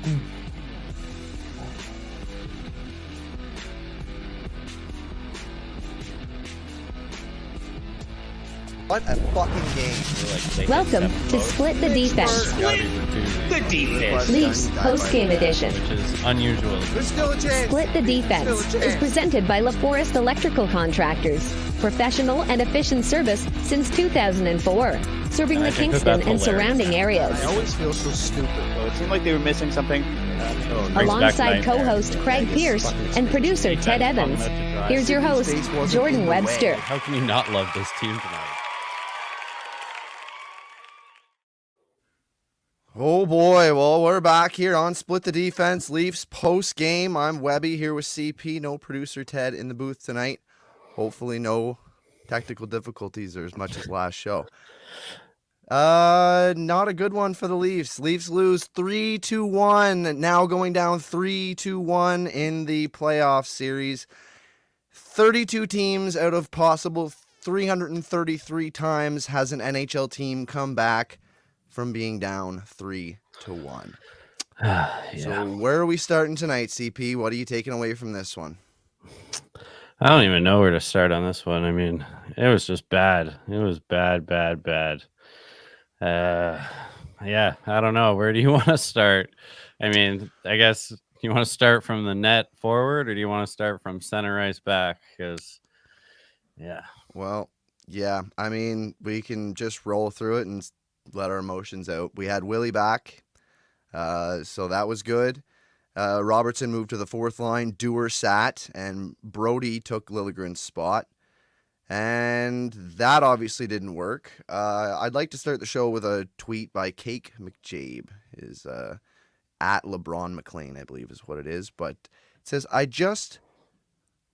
What a fucking game. Welcome to Split the Defense. Split the Defense. Leafs Postgame Edition. Which is unusual. There's still a chance. Split the Defense is presented by LaForest Electrical Contractors. Professional and efficient service since 2004. Serving the Kingston and surrounding areas. I always feel so stupid. Well, it seemed like they were missing something. Alongside co-host Craig Pearce and producer Ted Evans. Here's your host, Jordan Webster. How can you not love this team tonight? Oh boy, well, we're back here on Split the Defense, Leafs post game. I'm Webby here with CP, no producer Ted in the booth tonight. Hopefully no technical difficulties or as much as last show. Not a good one for the Leafs. Leafs lose 3-1, now going down 3-1 in the playoff series. 32 teams out of possible 333 times has an NHL team come back from being down 3-1. Yeah. So where are we starting tonight, CP? What are you taking away from this one? I don't even know where to start on this one. I mean, it was just bad. It was bad. Yeah, I don't know. Where do you want to start? I mean, I guess you want to start from the net forward, or do you want to start from center ice back? Because, yeah. Well, yeah. I mean, we can just roll through it and let our emotions out. We had Willie back, so that was good. Robertson moved to the fourth line. Dewar sat, and Brody took Liljegren's spot. And that obviously didn't work. I'd like to start the show with a tweet by Cake McJabe. Is at LeBron McLean, I believe is what it is. But it says, I just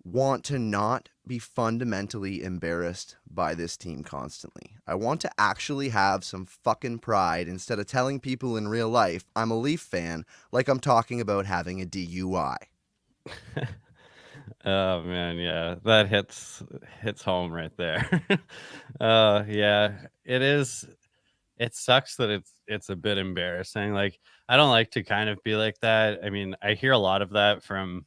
want to not be fundamentally embarrassed by this team constantly. I want to actually have some fucking pride instead of telling people in real life I'm a Leaf fan like I'm talking about having a DUI. Oh man, yeah, that hits home right there. Yeah, it is. It sucks that it's a bit embarrassing. Like, I don't like to kind of be like that. I mean, I hear a lot of that from,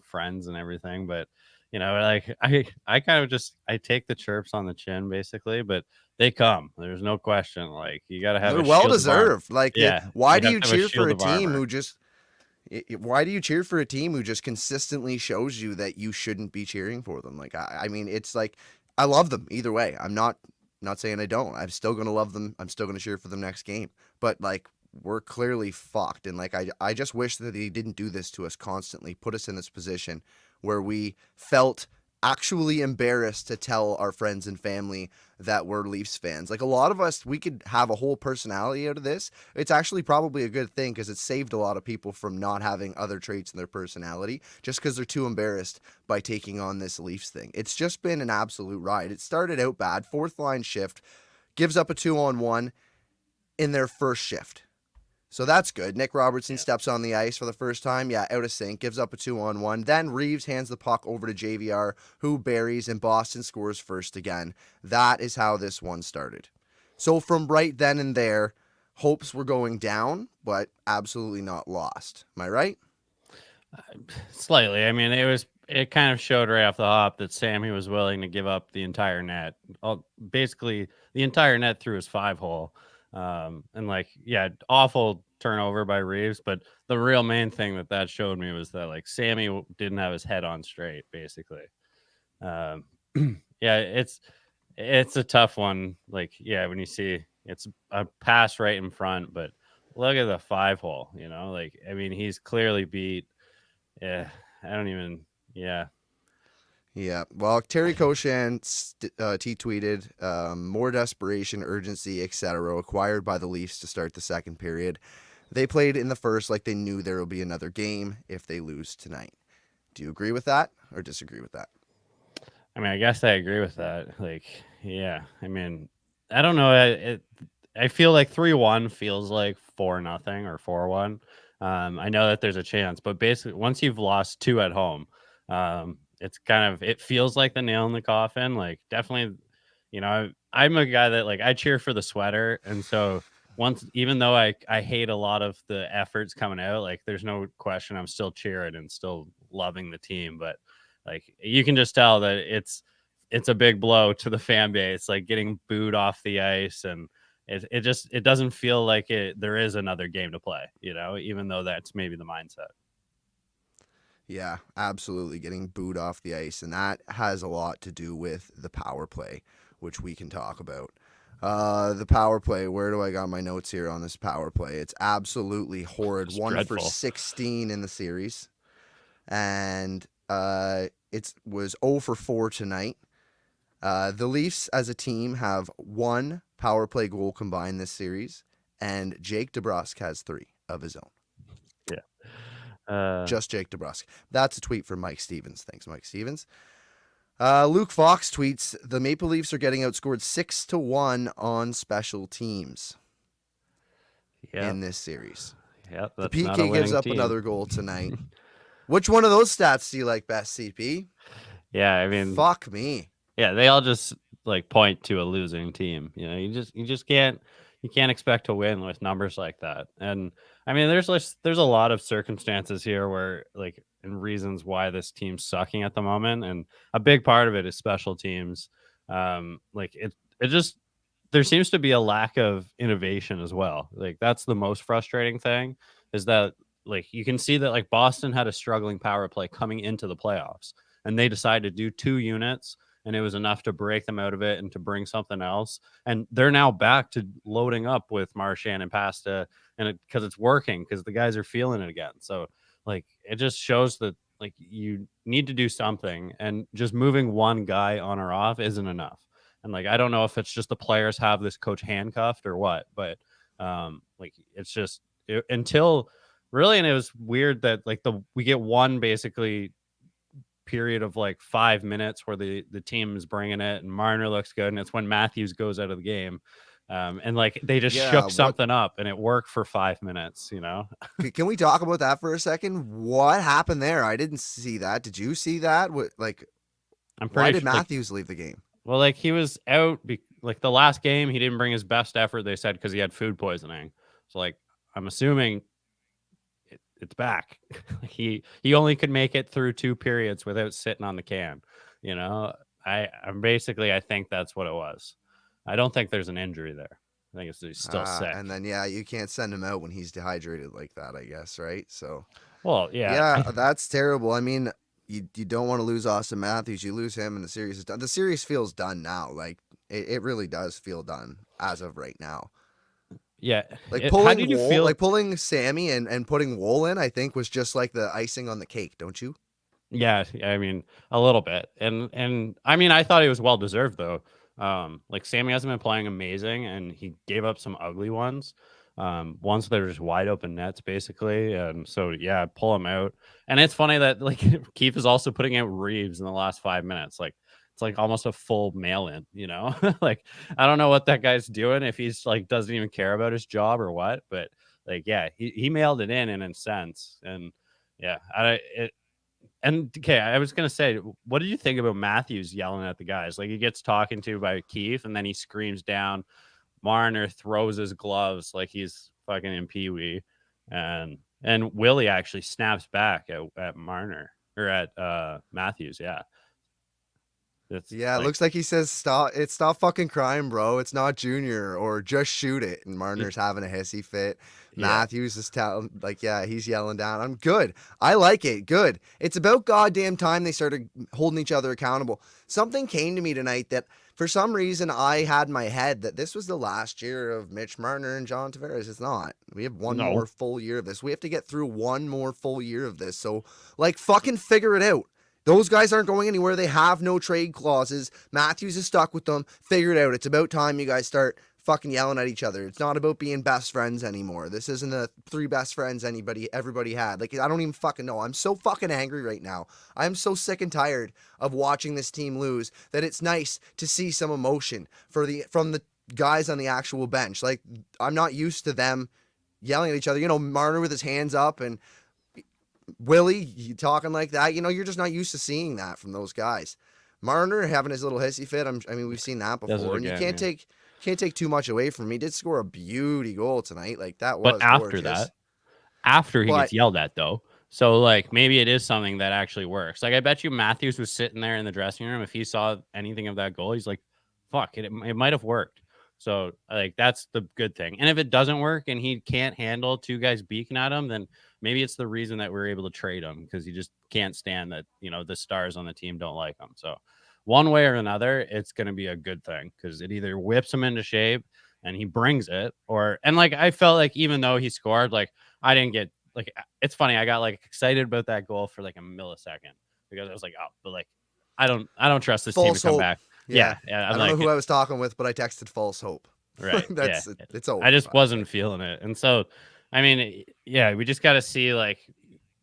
friends and everything, but like I kind of just, I take the chirps on the chin basically, but they come. There's no question. Like, you got to have. They're well deserved. Like, yeah. Why do you cheer for a team who just? Why do you cheer for a team who just consistently shows you that you shouldn't be cheering for them? Like, I mean, it's like, I love them either way. I'm not saying I don't. I'm still going to love them. I'm still going to cheer for them next game. But like, we're clearly fucked. And like, I just wish that he didn't do this to us constantly, put us in this position where we felt actually embarrassed to tell our friends and family that we're Leafs fans. Like, a lot of us, we could have a whole personality out of this. It's actually probably a good thing because it saved a lot of people from not having other traits in their personality just because they're too embarrassed by taking on this Leafs thing. It's just been an absolute ride. It started out bad. Fourth line shift, gives up a 2-on-1 in their first shift. So that's good. Nick Robertson steps on the ice for the first time. Yeah, out of sync. Gives up a 2-on-1. Then Reeves hands the puck over to JVR, who buries, and Boston scores first again. That is how this one started. So from right then and there, hopes were going down, but absolutely not lost. Am I right? Slightly. I mean, it kind of showed right off the hop that Sammy was willing to give up the entire net. Basically, the entire net through his 5-hole. And like, yeah, awful turnover by Reeves, but the real main thing that showed me was that like Sammy didn't have his head on straight, basically. Yeah, it's a tough one. Like, yeah, when you see it's a pass right in front, but look at the 5-hole, like, I mean, he's clearly beat. Yeah, Yeah, well, Terry Koshan tweeted, more desperation, urgency, etc. acquired by the Leafs to start the second period. They played in the first like they knew there will be another game if they lose tonight. Do you agree with that or disagree with that? I mean, I guess I agree with that. Like, yeah, I mean, I don't know. I feel like 3-1 feels like 4-0 or 4-1. I know that there's a chance, but basically once you've lost 2 at home, it's kind of, it feels like the nail in the coffin. Like, definitely, I'm a guy that like, I cheer for the sweater. And so even though I hate a lot of the efforts coming out, like there's no question I'm still cheering and still loving the team, but like you can just tell that it's a big blow to the fan base, like getting booed off the ice, and it doesn't feel like there is another game to play, even though that's maybe the mindset. Yeah, absolutely, getting booed off the ice, and that has a lot to do with the power play, which we can talk about. The power play, where do I got my notes here on this power play? It's absolutely horrid. It's 1 dreadful. for 16 in the series, and it was 0 for 4 tonight. The Leafs as a team have 1 power play goal combined this series, and Jake DeBrusk has 3 of his own. Yeah. Just Jake DeBrusk. That's a tweet from Mike Stevens. Thanks, Mike Stevens. Luke Fox tweets, the Maple Leafs are getting outscored 6-1 on special teams in this series. Yeah, the PK gives up another goal tonight. Which one of those stats do you like best, CP? Yeah, I mean, fuck me. Yeah, they all just like point to a losing team. You just can't expect to win with numbers like that. And I mean, there's a lot of circumstances here where like and reasons why this team's sucking at the moment, and a big part of it is special teams. Like it just there seems to be a lack of innovation as well. Like that's the most frustrating thing, is that like you can see that like Boston had a struggling power play coming into the playoffs, and they decided to do 2 units, and it was enough to break them out of it and to bring something else. And they're now back to loading up with Marchand and Pasta, and because it's working, because the guys are feeling it again. So like it just shows that like you need to do something, and just moving one guy on or off isn't enough. And like I don't know if it's just the players have this coach handcuffed or what, but like it's just until really, and it was weird that like we get one basically period of like 5 minutes where the team is bringing it and Marner looks good, and it's when Matthews goes out of the game, and like they just shook something up, and it worked for 5 minutes. Can we talk about that for a second? What happened there? I didn't see that. Did you see that? Why did Matthews leave the game? Well, like he was out like the last game he didn't bring his best effort, they said, because he had food poisoning. So like I'm assuming it's back. he only could make it through 2 periods without sitting on the can. I think that's what it was. I don't think there's an injury there. I think he's still sick. And then you can't send him out when he's dehydrated like that, I guess, right? So well, yeah, that's terrible. I mean, you don't want to lose Austin Matthews. You lose him, and the series is done. The series feels done now. Like it really does feel done as of right now. Yeah, like pulling Sammy and putting Wool in, I think was just like the icing on the cake, don't you? Yeah, I mean a little bit, and I mean I thought he was well deserved though. Like Sammy hasn't been playing amazing, and he gave up some ugly ones. Once they're just wide open nets basically, and so yeah, pull him out. And it's funny that like Keefe is also putting out Reeves in the last 5 minutes. Like it's like almost a full mail-in, like I don't know what that guy's doing, if he's like doesn't even care about his job or what, but like yeah, he mailed it in a sense. And yeah, okay, I was gonna say, what did you think about Matthews yelling at the guys? Like he gets talking to by Keefe, and then he screams down. Marner throws his gloves like he's fucking in Pee-wee, and Willie actually snaps back at Marner or at Matthews. Yeah. It looks like he says stop fucking crying, bro. It's not Junior, or just shoot it. And Marner's having a hissy fit. Yeah. Matthews is he's yelling down. I'm good. I like it. Good. It's about goddamn time they started holding each other accountable. Something came to me tonight that for some reason I had in my head that this was the last year of Mitch Marner and John Tavares. It's not. We have one more full year of this. We have to get through one more full year of this. So fucking figure it out. Those guys aren't going anywhere. They have no trade clauses. Matthews is stuck with them. Figure it out. It's about time you guys start fucking yelling at each other. It's not about being best friends anymore. This isn't the 3 best friends everybody had. Like, I don't even fucking know. I'm so fucking angry right now. I'm so sick and tired of watching this team lose that it's nice to see some emotion from the guys on the actual bench. Like, I'm not used to them yelling at each other. Marner with his hands up and Willie, you talking like that, you're just not used to seeing that from those guys. Marner having his little hissy fit. I mean, we've seen that before, and you can't take can't take too much away from him. He did score a beauty goal tonight. Like that But was after gorgeous. that, after he But gets yelled at, though. So, like, maybe it is something that actually works. Like, I bet you Matthews was sitting there in the dressing room. If he saw anything of that goal, he's like, fuck, it might have worked. So, like, that's the good thing. And if it doesn't work and he can't handle two guys beaking at him, then maybe it's the reason that we're able to trade him, because he just can't stand that, the stars on the team don't like him. So, one way or another, it's going to be a good thing, because it either whips him into shape and he brings it, and like, I felt like even though he scored, like, I didn't get, like, it's funny, I got like excited about that goal for like a millisecond, because I was like, oh, but like, I don't trust this team to come back. Yeah. I don't know who I was talking with, but I texted false hope. Right. It's over. I just wasn't feeling it. And so, I mean, yeah, we just got to see, like,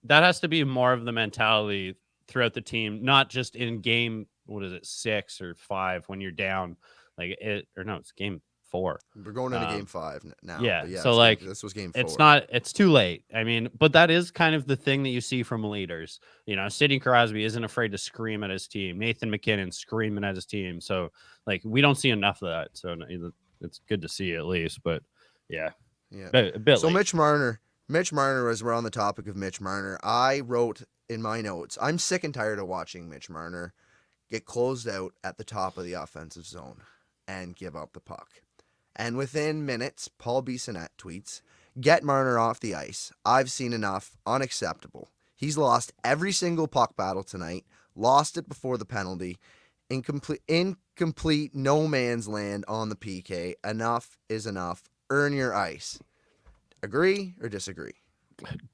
that has to be more of the mentality throughout the team, not just in game, what is it, 6 or 5 when you're down, like it's game 4. We're going into game 5 now. Yeah. But So like, this was game 4. It's too late. I mean, but that is kind of the thing that you see from leaders. Sidney Crosby isn't afraid to scream at his team. Nathan McKinnon screaming at his team. So like, we don't see enough of that. So it's good to see at least, but yeah. A bit so late. Mitch Marner, as we're on the topic of Mitch Marner, I wrote in my notes, I'm sick and tired of watching Mitch Marner get closed out at the top of the offensive zone and give up the puck. And within minutes, Paul Bissonnette tweets, "Get Marner off the ice. I've seen enough. Unacceptable. He's lost every single puck battle tonight. Lost it before the penalty. Incomplete no man's land on the PK. Enough is enough. Earn your ice." Agree or disagree?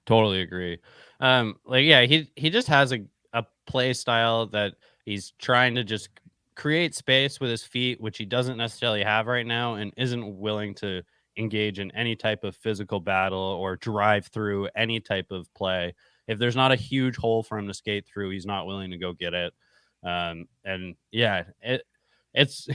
Totally agree. He just has a play style that he's trying to just create space with his feet, which he doesn't necessarily have right now, and isn't willing to engage in any type of physical battle or drive through any type of play. If there's not a huge hole for him to skate through, he's not willing to go get it. And yeah, it's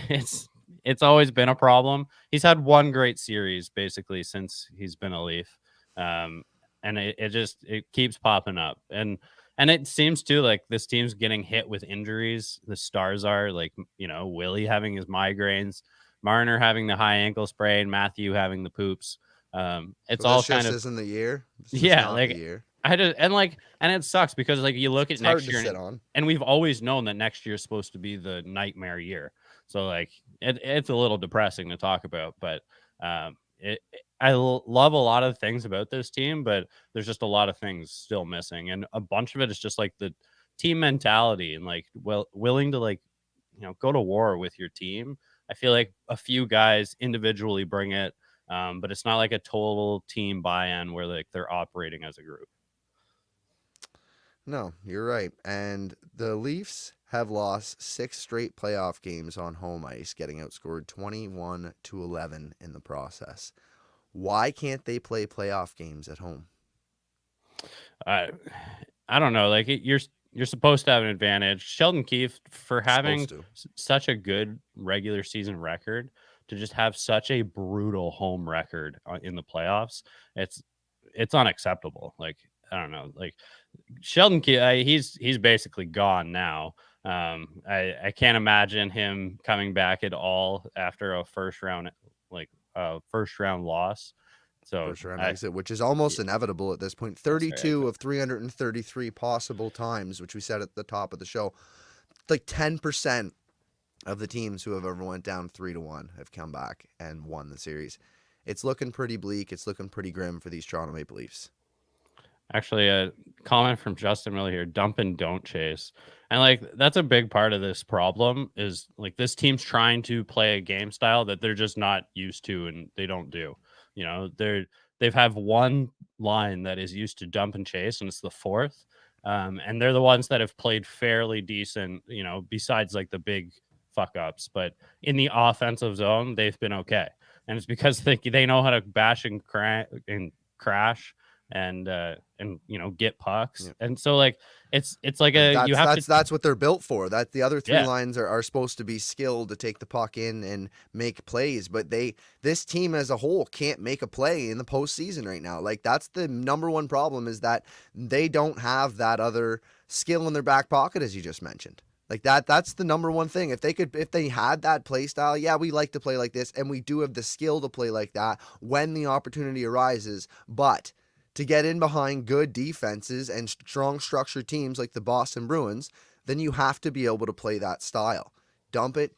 always been a problem. He's had one great series basically since he's been a Leaf. And it keeps popping up. And it seems too like this team's getting hit with injuries. The stars are like, Willie having his migraines, Marner having the high ankle sprain, Matthew having the poops. It's all kind of isn't the year. Like the year. And it sucks because like you look at It's next hard to year sit on. and we've always known that next year is supposed to be the nightmare year. So like it's a little depressing to talk about, but I love a lot of things about this team, but there's just a lot of things still missing. And a bunch of it is just like the team mentality and like, willing to like, go to war with your team. I feel like a few guys individually bring it, but it's not like a total team buy-in where like they're operating as a group. No, you're right. And the Leafs have lost 6 straight playoff games on home ice, getting outscored 21-11 in the process. Why can't they play playoff games at home? I don't know. Like you're supposed to have an advantage. Sheldon Keefe, for having such a good regular season record, to just have such a brutal home record in the playoffs, it's unacceptable. Like I don't know. Like Sheldon Keefe, he's basically gone now. I can't imagine him coming back at all after a first round loss. So first round exit, which is almost inevitable at this point. 32 of 333 possible times, which we said at the top of the show. Like 10% of the teams who have ever went down 3-1 have come back and won the series. It's looking pretty bleak. It's looking pretty grim for these Toronto Maple Leafs. Actually, a comment from Justin Miller here: dump and don't chase. And like that's a big part of this problem is like this team's trying to play a game style that they're just not used to and they don't do. They've have one line that is used to dump and chase, and it's the fourth. And they're the ones that have played fairly decent, besides like the big fuck ups. But in the offensive zone, they've been okay. And it's because they know how to bash and crash and get pucks. Yeah. And so like it's like that's what they're built for. That the other three lines are supposed to be skilled to take the puck in and make plays, but this team as a whole can't make a play in the postseason right now. Like that's the number one problem, is that they don't have that other skill in their back pocket, as you just mentioned. Like that's the number one thing. If they had that play style, yeah, we like to play like this, and we do have the skill to play like that when the opportunity arises. But to get in behind good defenses and strong structured teams like the Boston Bruins, then you have to be able to play that style. Dump it,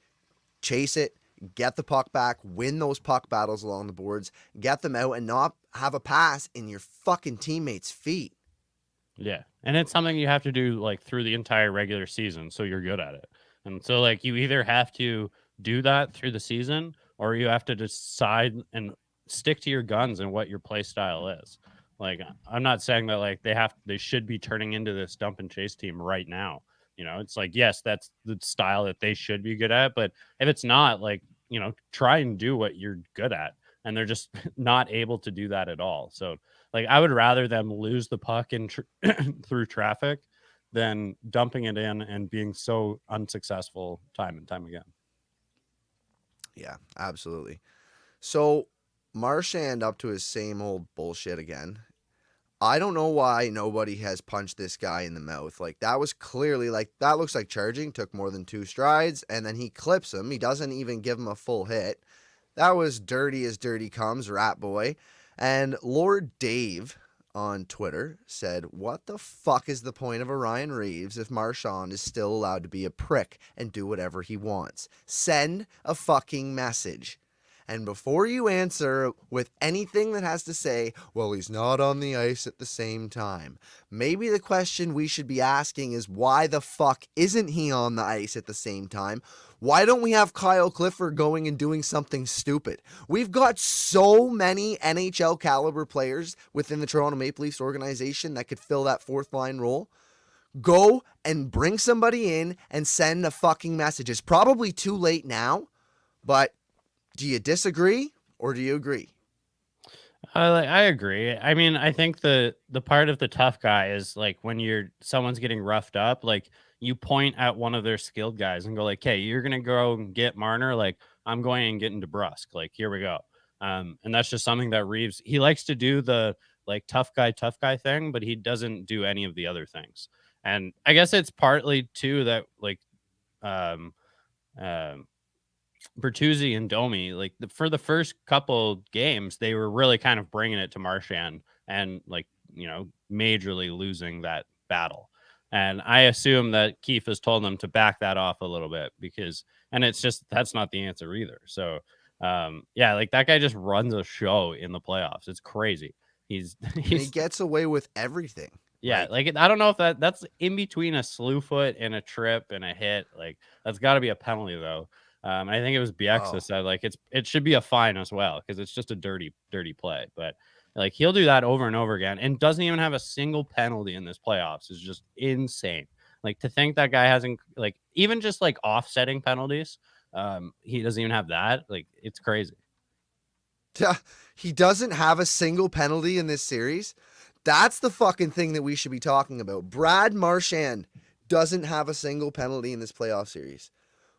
chase it, get the puck back, win those puck battles along the boards, get them out, and not have a pass in your fucking teammates' feet. Yeah. And it's something you have to do like through the entire regular season so you're good at it. And so like you either have to do that through the season or you have to decide and stick to your guns and what your play style is. Like I'm not saying that like they should be turning into this dump and chase team right now. You know, it's like yes, that's the style that they should be good at, but if it's not, like, you know, try and do what you're good at. And they're just not able to do that at all. So like I would rather them lose the puck in through traffic than dumping it in and being so unsuccessful time and time again. Yeah, absolutely. So Marchand up to his same old bullshit again. I don't know why nobody has punched this guy in the mouth. Like that was clearly like that looks like charging, took more than 2 strides, and then he clips him. He doesn't even give him a full hit. That was dirty as dirty comes, rat boy. And Lord Dave on Twitter said, "What the fuck is the point of Ayan Reeves if Marchand is still allowed to be a prick and do whatever he wants? Send a fucking message." And before you answer with anything that has to say, well, he's not on the ice at the same time, maybe the question we should be asking is why the fuck isn't he on the ice at the same time? Why don't we have Kyle Clifford going and doing something stupid? We've got so many NHL caliber players within the Toronto Maple Leafs organization that could fill that fourth line role. Go and bring somebody in and send a fucking message. It's probably too late now, but do you disagree or do you agree? I agree. I mean, I think the part of the tough guy is like when someone's getting roughed up, like you point at one of their skilled guys and go like, "Hey, you're gonna go and get Marner. Like I'm going and getting DeBrusque. Like here we go." And that's just something that Reeves he likes to do the like tough guy thing, but he doesn't do any of the other things. And I guess it's partly too that like um, um Bertuzzi and Domi, like for the first couple games, they were really kind of bringing it to Marchand and like, you know, majorly losing that battle. And I assume that Keefe has told them to back that off a little bit and it's just, that's not the answer either. So, yeah, like that guy just runs a show in the playoffs. It's crazy. He gets away with everything. Yeah, like I don't know if that's in between a slew foot and a trip and a hit. Like that's got to be a penalty though. I think it was BX that said like it should be a fine as well because it's just a dirty play. But like he'll do that over and over again and doesn't even have a single penalty in this playoffs is just insane. Like to think that guy hasn't like even just like offsetting penalties, he doesn't even have that. Like it's crazy. Yeah, he doesn't have a single penalty in this series. That's the fucking thing that we should be talking about. Brad Marchand doesn't have a single penalty in this playoff series.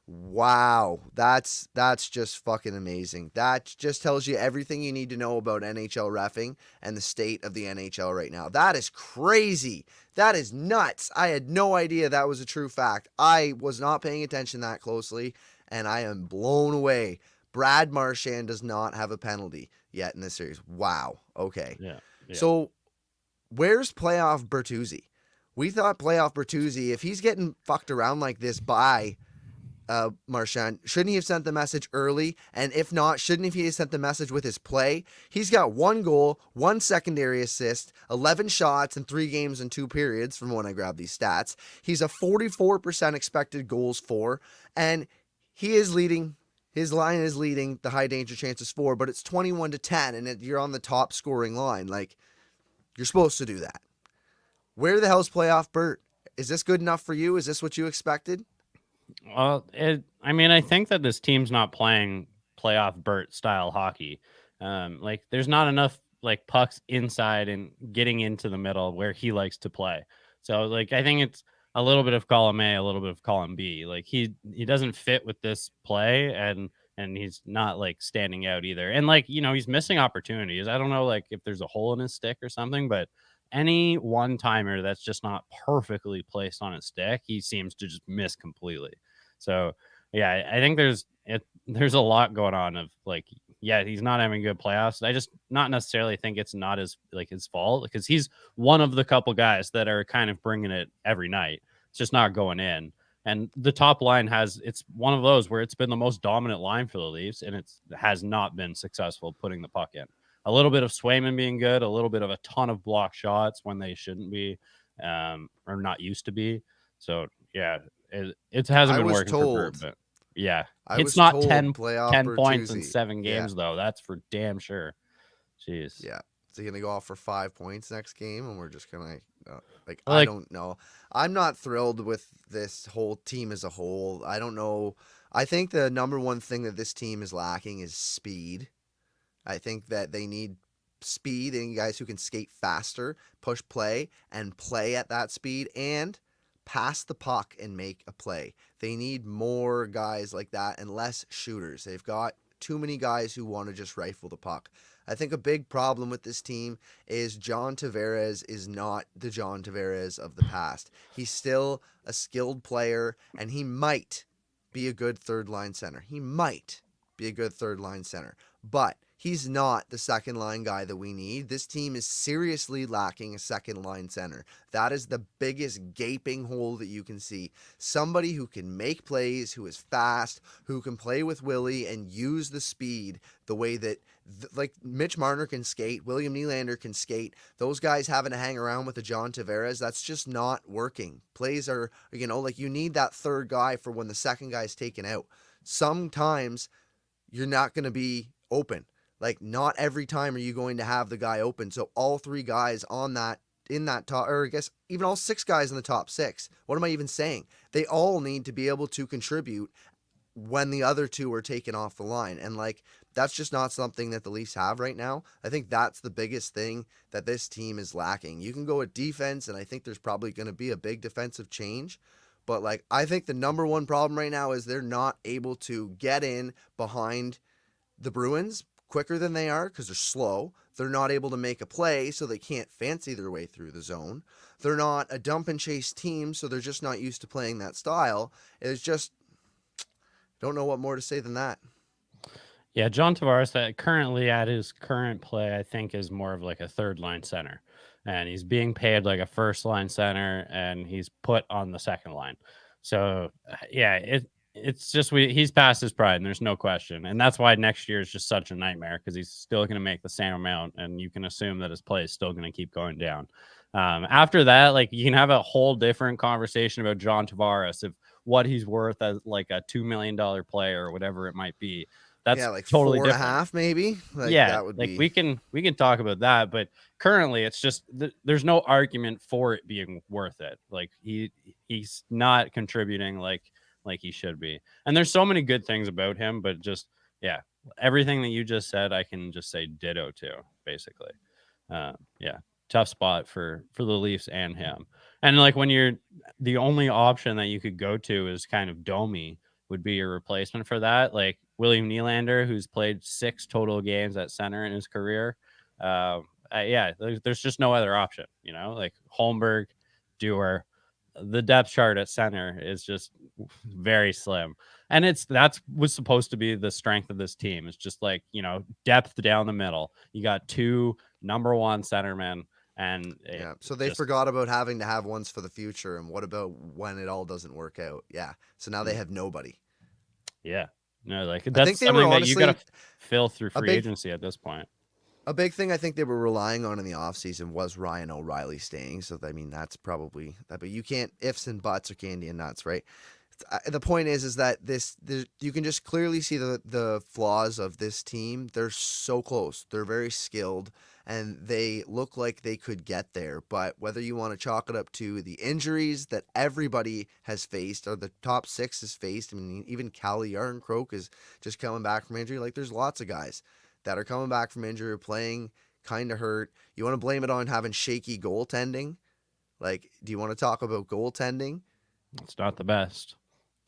Wow, that's just fucking amazing. That just tells you everything you need to know about NHL reffing and the state of the NHL right now. That is crazy. That is nuts. I had no idea that was a true fact. I was not paying attention that closely, and I am blown away. Brad Marchand does not have a penalty yet in this series. Wow. Okay. Yeah. So where's playoff Bertuzzi? We thought playoff Bertuzzi, if he's getting fucked around like this by Marchand, shouldn't he have sent the message early? And if not, shouldn't he have sent the message with his play? He's got 1 goal, 1 secondary assist, 11 shots in 3 games and 2 periods from when I grabbed these stats. He's a 44% expected goals for, and he is leading. His line is leading the high danger chances for, but it's 21-10, and you're on the top scoring line. Like, you're supposed to do that. Where the hell's playoff Bert? Is this good enough for you? Is this what you expected? Well, I mean, I think that this team's not playing playoff Bert style hockey. Like there's not enough like pucks inside and getting into the middle where he likes to play. So like, I think it's a little bit of column A, a little bit of column B. Like he doesn't fit with this play and he's not like standing out either. And like, you know, he's missing opportunities. I don't know like if there's a hole in his stick or something, but any one timer that's just not perfectly placed on his stick, he seems to just miss completely. So yeah, I think there's a lot going on of like, yeah, he's not having good playoffs. I just not necessarily think it's not his fault, because he's one of the couple guys that are kind of bringing it every night. It's just not going in. And the top line it's one of those where it's been the most dominant line for the Leafs, and it has not been successful putting the puck in. A little bit of Swayman being good, a little bit of a ton of block shots when they shouldn't be, or not used to be. So yeah, it hasn't been working for Bert, but yeah, it's not 10 points in 7 games though. That's for damn sure. Jeez. Yeah. Is he gonna go off for 5 points next game, and we're just gonna I don't know. I'm not thrilled with this whole team as a whole. I don't know. I think the number one thing that this team is lacking is speed. I think that they need speed. They need guys who can skate faster, push play, and play at that speed, and pass the puck and make a play. They need more guys like that and less shooters. They've got too many guys who want to just rifle the puck. I think a big problem with this team is John Tavares is not the John Tavares of the past. He's still a skilled player, and he might be a good third-line center. He might be a good third-line center, but he's not the second-line guy that we need. This team is seriously lacking a second-line center. That is the biggest gaping hole that you can see. Somebody who can make plays, who is fast, who can play with Willie and use the speed the way that like Mitch Marner can skate, William Nylander can skate. Those guys having to hang around with a John Tavares, that's just not working. Plays are, like you need that third guy for when the second guy's taken out. Sometimes you're not going to be open. Like, not every time are you going to have the guy open. So all 3 guys in that top, or I guess even all 6 guys in the top 6. What am I even saying? They all need to be able to contribute when the other 2 are taken off the line. And that's just not something that the Leafs have right now. I think that's the biggest thing that this team is lacking. You can go with defense, and I think there's probably going to be a big defensive change. But I think the number one problem right now is they're not able to get in behind the Bruins quicker than they are because they're slow. They're not able to make a play, so they can't fancy their way through the zone. They're not a dump and chase team, so they're just not used to playing that style. It's just, don't know what more to say than that. Yeah, John Tavares, that currently at his current play, I think is more of like a third line center, and he's being paid like a first line center, and he's put on the second line. So yeah, it's just he's past his pride, and there's no question, and that's why next year is just such a nightmare, because he's still going to make the same amount, and you can assume that his play is still going to keep going down. After that, you can have a whole different conversation about John Tavares, of what he's worth as like a $2 million player or whatever it might be. That's totally 4.5 maybe. That would be... we can talk about that, but currently it's just there's no argument for it being worth it. He's not contributing like he should be, and there's so many good things about him, but just everything that you just said, I can just say ditto to, basically. Tough spot for the Leafs and him. And when you're the only option that you could go to is kind of Domi would be your replacement for that, William Nylander, who's played 6 total games at center in his career. There's just no other option, Holmberg, Dewar. The depth chart at center is just very slim, and that was supposed to be the strength of this team. It's just depth down the middle. You got 2 number 1 centermen, and so they forgot about having to have ones for the future. And what about when it all doesn't work out? So now they have nobody. That's something that you gotta fill through free agency at this point. A big thing I think they were relying on in the offseason was Ryan O'Reilly staying. So, that's probably that. But you can't ifs and buts or candy and nuts, right? The point is that you can just clearly see the flaws of this team. They're so close. They're very skilled, and they look like they could get there. But whether you want to chalk it up to the injuries that everybody has faced, or the top 6 has faced, even Calle Yarncroke is just coming back from injury. There's lots of guys that are coming back from injury, playing kind of hurt. You want to blame it on having shaky goaltending? Do you want to talk about goaltending? It's not the best.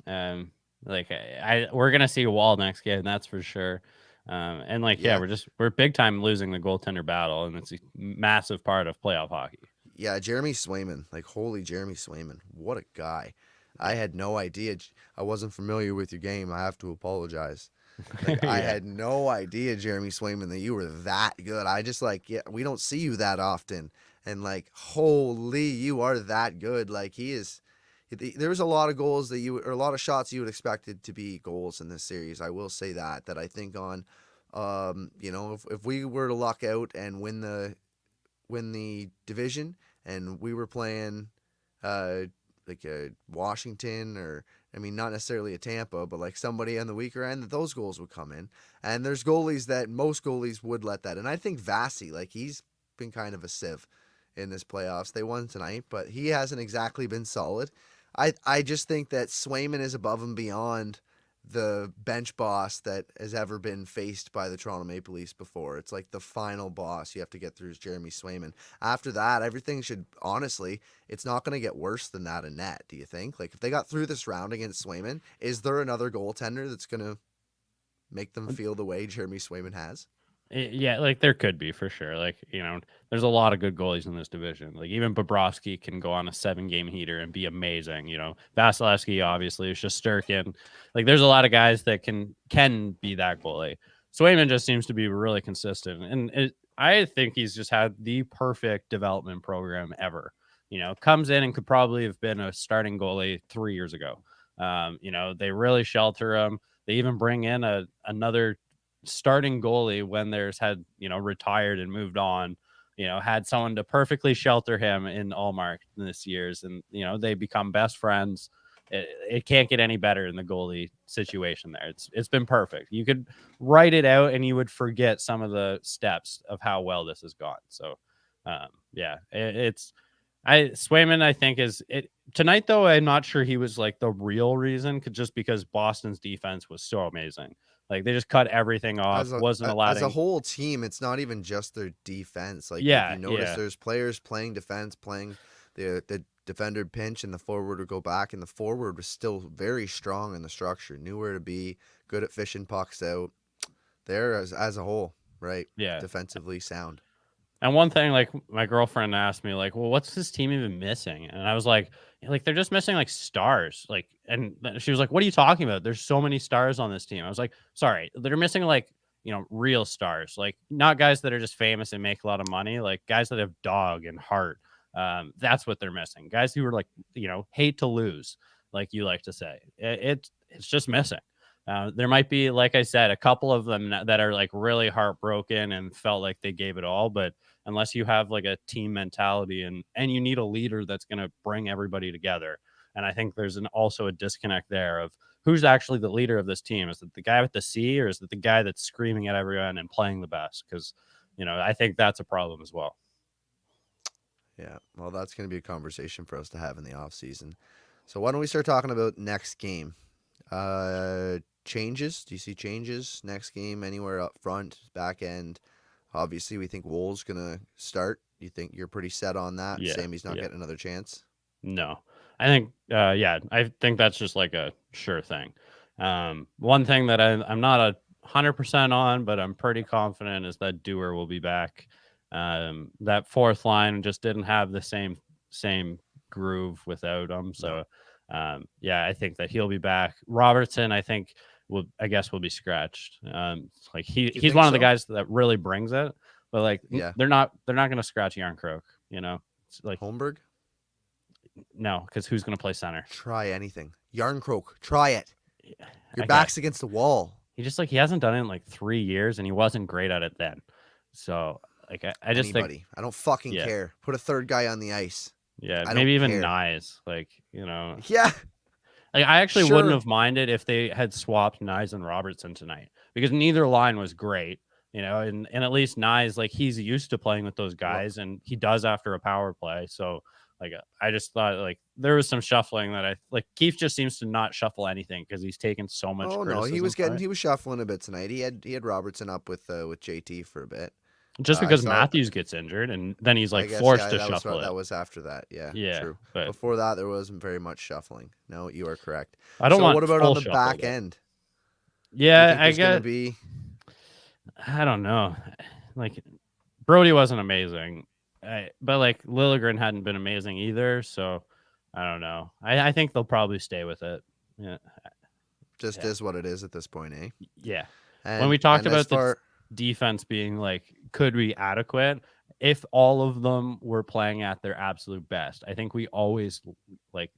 We're gonna see Wall next game, that's for sure. We're big time losing the goaltender battle, and it's a massive part of playoff hockey. Yeah, Jeremy Swayman. Like, holy Jeremy Swayman. What a guy. I had no idea. I wasn't familiar with your game. I have to apologize. Like, I Yeah. had no idea, Jeremy Swayman, that you were that good. I just, like, yeah, we don't see you that often. And, like, holy, you are that good. Like, he is. There was a lot of goals or a lot of shots you would expected to be goals in this series. I will say that I think on, if we were to luck out and win the division and we were playing, like a Washington or, I mean, not necessarily a Tampa, but like somebody on the weaker end, that those goals would come in. And there's goalies that most goalies would let that. And I think Vasi, like, he's been kind of a sieve in this playoffs. They won tonight, but he hasn't exactly been solid. I just think that Swayman is above and beyond the bench boss that has ever been faced by the Toronto Maple Leafs before. It's like the final boss you have to get through is Jeremy Swayman. After that, everything should, honestly, it's not going to get worse than that in net, do you think? Like, if they got through this round against Swayman, is there another goaltender that's going to make them feel the way Jeremy Swayman has? Yeah, like there could be for sure. Like, there's a lot of good goalies in this division. Like even Bobrovsky can go on a 7-game heater and be amazing. Vasilevsky obviously is just Sturkin. Like there's a lot of guys that can be that goalie. Swayman just seems to be really consistent, and I think he's just had the perfect development program ever. Comes in and could probably have been a starting goalie 3 years ago. They really shelter him. They even bring in another starting goalie when there's had retired and moved on, had someone to perfectly shelter him in Allmark this year's, and they become best friends. It can't get any better in the goalie situation there. It's been perfect. You could write it out and you would forget some of the steps of how well this has gone. So Swayman, I think, is it tonight, though. I'm not sure he was like the real reason, just because Boston's defense was so amazing. Like they just cut everything off. Wasn't allowed as a whole team. It's not even just their defense. Like, yeah, if you notice, there's players playing defense, playing the defender pinch, and the forward would go back, and the forward was still very strong in the structure, knew where to be, good at fishing pucks out. There as a whole, right? Yeah, defensively sound. And one thing, like my girlfriend asked me, like, well, what's this team even missing? And I was like, they're just missing like stars. Like, and she was like, what are you talking about? There's so many stars on this team. I was like, sorry, they're missing like, real stars, like not guys that are just famous and make a lot of money, like guys that have dog and heart. That's what they're missing. Guys who are like, hate to lose, like you like to say. It's just missing. There might be, like I said, a couple of them that are like really heartbroken and felt like they gave it all, but unless you have like a team mentality and you need a leader that's going to bring everybody together. And I think there's also a disconnect there of who's actually the leader of this team. Is it the guy with the C, or is it the guy that's screaming at everyone and playing the best? Because, I think that's a problem as well. Yeah, well, that's going to be a conversation for us to have in the off season. So why don't we start talking about next game? Changes? Do you see changes next game anywhere up front, back end? Obviously, we think Wool's going to start. You think you're pretty set on that? Yeah, Sammy's not getting another chance? No. I think, I think that's just like a sure thing. One thing that I'm not 100% on, but I'm pretty confident, is that Dewar will be back. That fourth line just didn't have the same groove without him. So, I think that he'll be back. Robertson, I think, will be scratched. Like he's one of the guys that really brings it, but like they're not going to scratch Yarncroke. It's like Holmberg. No, because who's going to play center? Try anything. Yarncroke. Try it. Your back's against the wall. He hasn't done it in like 3 years, and he wasn't great at it then. So like I just think I don't fucking care. Put a third guy on the ice. Yeah, maybe even Nyes. Like Yeah. Like I actually wouldn't have minded if they had swapped Nyes and Robertson tonight, because neither line was great, and at least Nyes, like he's used to playing with those guys, and he does after a power play. So like I just thought like there was some shuffling that I like. Keefe just seems to not shuffle anything because he's taken so much. Oh no, he was shuffling a bit tonight. He had Robertson up with JT for a bit. Just because Matthews gets injured, and then he's like forced to shuffle it. That was after that. Yeah, true. But before that, there wasn't very much shuffling. No, you are correct. I don't want. What about on the back end? Yeah, I guess. I don't know. Like Brody wasn't amazing. but like Liljegren hadn't been amazing either, so I don't know. I think they'll probably stay with it. Yeah, Just is what it is at this point, eh? yeah. And, When we talked about the defense being like, could be adequate? If all of them were playing at their absolute best, I think we always like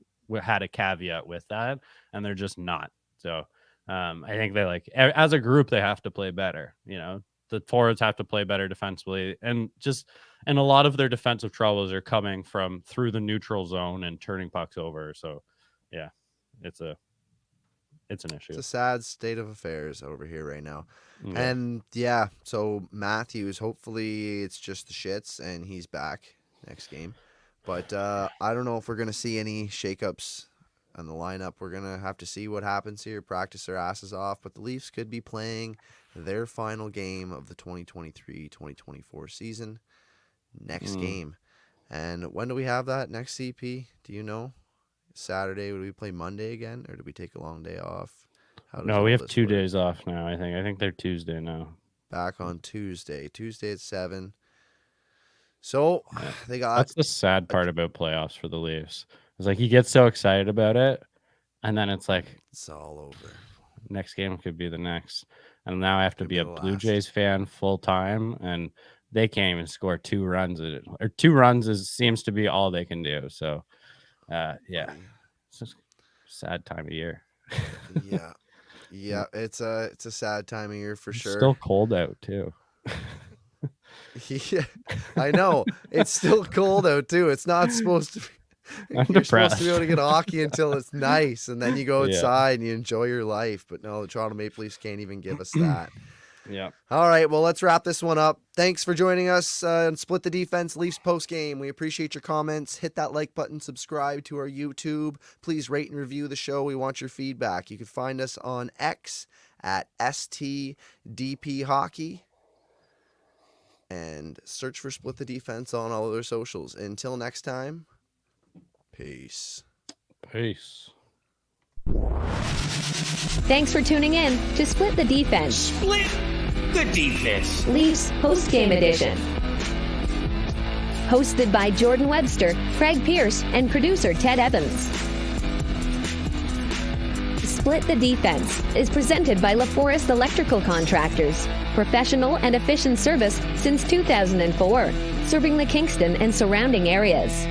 had a caveat with that, and they're just not. So I think they like as a group they have to play better. You know, the forwards have to play better defensively, and a lot of their defensive troubles are coming from through the neutral zone and turning pucks over. So yeah, it's an issue. It's a sad state of affairs over here right now. Yeah. And yeah, so Matthews, hopefully it's just the shits and he's back next game. But I don't know if we're going to see any shakeups on the lineup. We're going to have to see what happens here, practice their asses off. But the Leafs could be playing their final game of the 2023-2024 season next game. And when do we have that next CP? Do you know? Saturday? Would we play Monday again, or do we take a long day off? No, we have 2 days off now. I think they're Tuesday now. Back on Tuesday at 7. So they got. That's the sad part about playoffs for the Leafs. It's like you get so excited about it, and then it's like it's all over. Next game could be the next, and now I have to be a Blue Jays fan full time, and they can't even score 2 runs. Or 2 runs seems to be all they can do. So, yeah, it's just a sad time of year. Yeah, it's a sad time of year for sure. It's still cold out too. Yeah, I know. It's still cold out too. It's not supposed to be. You're supposed to be able to get hockey until it's nice, and then you go outside and you enjoy your life. But no, the Toronto Maple Leafs can't even give us that. Yeah. All right, well, let's wrap this one up. Thanks for joining us on Split the Defense Leafs Postgame. We appreciate your comments. Hit that like button, subscribe to our YouTube. Please rate and review the show. We want your feedback. You can find us on X at STDP Hockey. And search for Split the Defense on all other socials. Until next time, peace. Peace. Thanks for tuning in to Split the Defense. Split the Defense. Leafs Postgame Edition. Hosted by Jordan Webster, Craig Pearce, and producer Ted Evans. Split the Defense is presented by LaForest Electrical Contractors. Professional and efficient service since 2004, serving the Kingston and surrounding areas.